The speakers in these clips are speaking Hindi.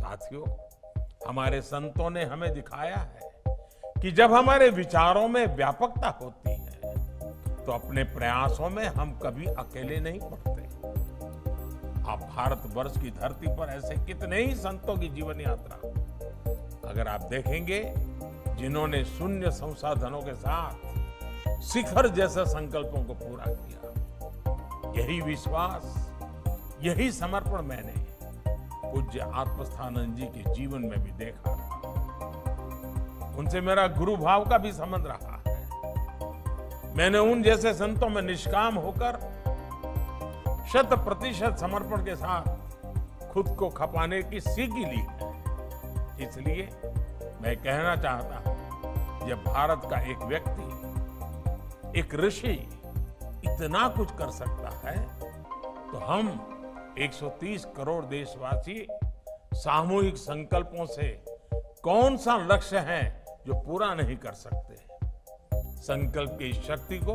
साथियों, हमारे संतों ने हमें दिखाया है कि जब हमारे विचारों में व्यापकता होती है तो अपने प्रयासों में हम कभी अकेले नहीं पड़ते। आप भारतवर्ष की धरती पर ऐसे कितने ही संतों की जीवन यात्रा अगर आप देखेंगे, जिन्होंने शून्य संसाधनों के साथ शिखर जैसे संकल्पों को पूरा किया। यही विश्वास, यही समर्पण मैंने पूज्य आत्मस्थानंद जी के जीवन में भी देखा था। उनसे मेरा गुरु भाव का भी संबंध रहा है। मैंने उन जैसे संतों में निष्काम होकर 100% समर्पण के साथ खुद को खपाने की सीख ली है। इसलिए मैं कहना चाहता हूं, जब भारत का एक व्यक्ति, एक ऋषि इतना कुछ कर सकता है तो हम 130 करोड़ देशवासी सामूहिक संकल्पों से कौन सा लक्ष्य है जो पूरा नहीं कर सकते। संकल्प की शक्ति को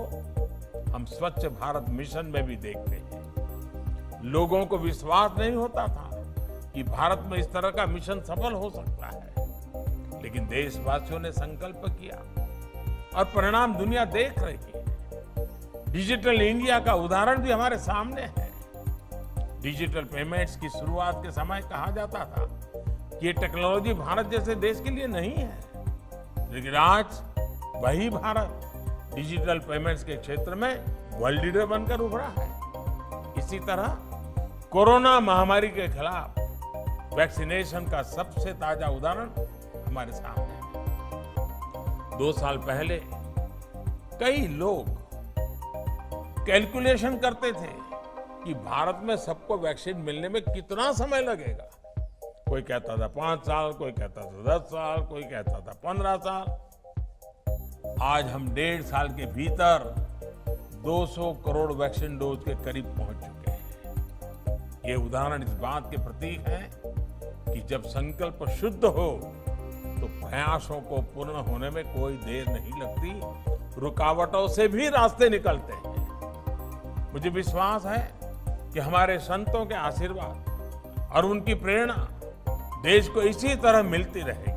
हम स्वच्छ भारत मिशन में भी देखते हैं। लोगों को विश्वास नहीं होता था कि भारत में इस तरह का मिशन सफल हो सकता है, लेकिन देशवासियों ने संकल्प किया और परिणाम दुनिया देख रही है। डिजिटल इंडिया का उदाहरण भी हमारे सामने है। डिजिटल पेमेंट्स की शुरुआत के समय कहा जाता था कि ये टेक्नोलॉजी भारत जैसे देश के लिए नहीं है, लेकिन आज वही भारत डिजिटल पेमेंट्स के क्षेत्र में वर्ल्ड लीडर बनकर उभरा है। इसी तरह कोरोना महामारी के खिलाफ वैक्सीनेशन का सबसे ताजा उदाहरण हमारे सामने है। 2 साल पहले कई लोग कैलकुलेशन करते थे कि भारत में सबको वैक्सीन मिलने में कितना समय लगेगा। कोई कहता था 5 साल, कोई कहता था 10 साल, कोई कहता था 15 साल। आज हम 1.5 साल के भीतर 200 करोड़ वैक्सीन डोज के करीब पहुंच चुके हैं। ये उदाहरण इस बात के प्रतीक है कि जब संकल्प शुद्ध हो तो प्रयासों को पूर्ण होने में कोई देर नहीं लगती, रुकावटों से भी रास्ते निकलते हैं। मुझे विश्वास है कि हमारे संतों के आशीर्वाद और उनकी प्रेरणा देश को इसी तरह मिलती रहेगी।